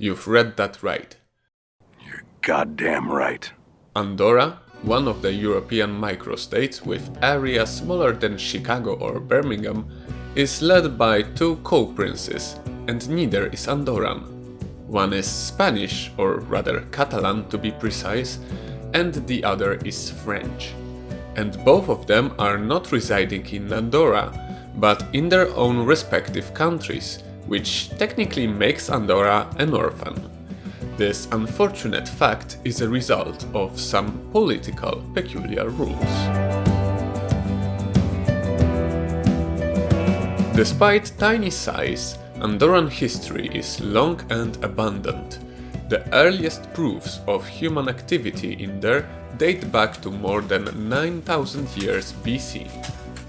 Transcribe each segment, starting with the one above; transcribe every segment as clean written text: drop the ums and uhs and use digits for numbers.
You've read that right. You're goddamn right. Andorra, one of the European microstates with area smaller than Chicago or Birmingham, is led by two co-princes, and neither is Andorran. One is Spanish, or rather Catalan to be precise, and the other is French. And both of them are not residing in Andorra, but in their own respective countries, which technically makes Andorra an orphan. This unfortunate fact is a result of some political peculiar rules. Despite tiny size, Andorran history is long and abundant. The earliest proofs of human activity in there date back to more than 9,000 years BC.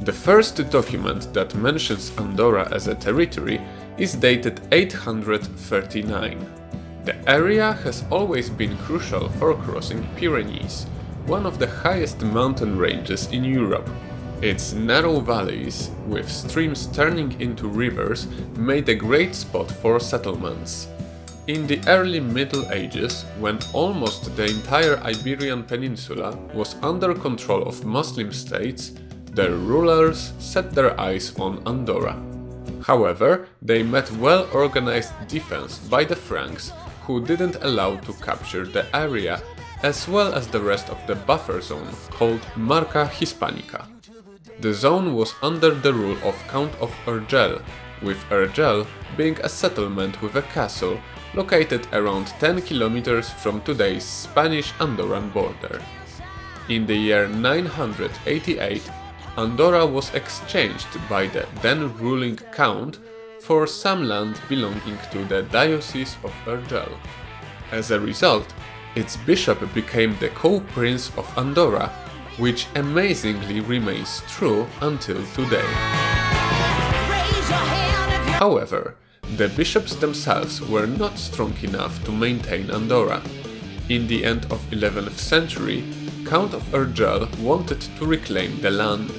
The first document that mentions Andorra as a territory is dated 839. The area has always been crucial for crossing Pyrenees, one of the highest mountain ranges in Europe. Its narrow valleys, with streams turning into rivers, made a great spot for settlements. In the early Middle Ages, when almost the entire Iberian Peninsula was under control of Muslim states, the rulers set their eyes on Andorra. However, they met well-organized defense by the Franks, who didn't allow to capture the area, as well as the rest of the buffer zone called Marca Hispanica. The zone was under the rule of Count of Urgell, with Urgell being a settlement with a castle located around 10 kilometers from today's Spanish-Andorran border. In the year 988, Andorra was exchanged by the then ruling Count for some land belonging to the Diocese of Urgell. As a result, its bishop became the co-prince of Andorra, which amazingly remains true until today. However, the bishops themselves were not strong enough to maintain Andorra. In the end of 11th century, Count of Urgell wanted to reclaim the land.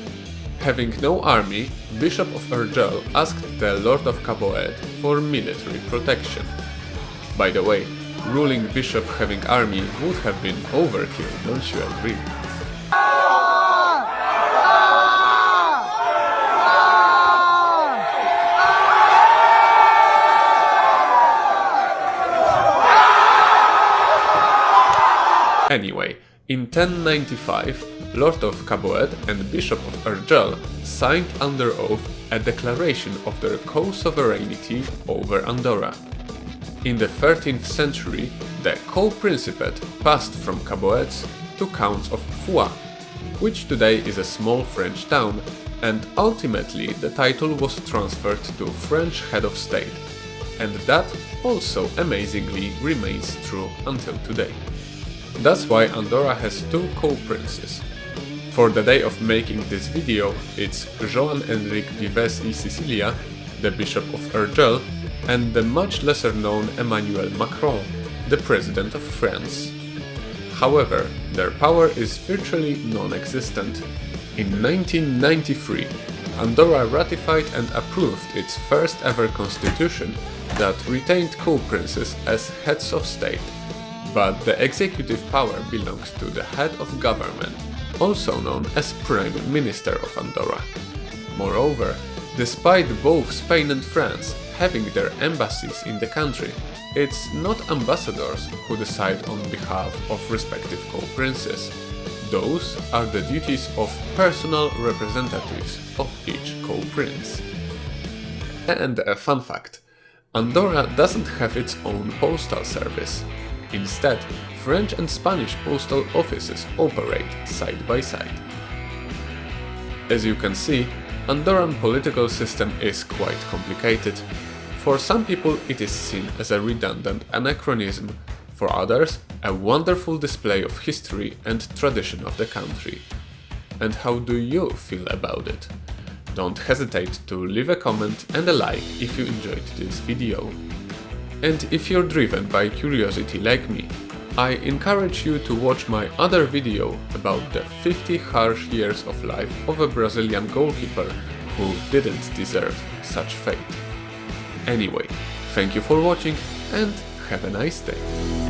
Having no army, Bishop of Urgell asked the Lord of Caboet for military protection. By the way, ruling bishop having army would have been overkill, don't you agree? Anyway, in 1095, Lord of Caboet and Bishop of Urgell signed under oath a declaration of their co-sovereignty over Andorra. In the 13th century, the co-principate passed from Caboets to Counts of Foix, which today is a small French town, and ultimately the title was transferred to French head of state. And that also amazingly remains true until today. That's why Andorra has two co-princes. For the day of making this video, it's Joan-Enric Vives y Sicilia, the Bishop of Urgell, and the much lesser known Emmanuel Macron, the President of France. However, their power is virtually non-existent. In 1993, Andorra ratified and approved its first ever constitution that retained co-princes as heads of state. But the executive power belongs to the head of government, also known as Prime Minister of Andorra. Moreover, despite both Spain and France having their embassies in the country, it's not ambassadors who decide on behalf of respective co-princes. Those are the duties of personal representatives of each co-prince. And a fun fact, Andorra doesn't have its own postal service. Instead, French and Spanish postal offices operate side by side. As you can see, Andorran political system is quite complicated. For some people it is seen as a redundant anachronism, for others a wonderful display of history and tradition of the country. And how do you feel about it? Don't hesitate to leave a comment and a like if you enjoyed this video. And if you're driven by curiosity like me, I encourage you to watch my other video about the 50 harsh years of life of a Brazilian goalkeeper who didn't deserve such fate. Anyway, thank you for watching and have a nice day.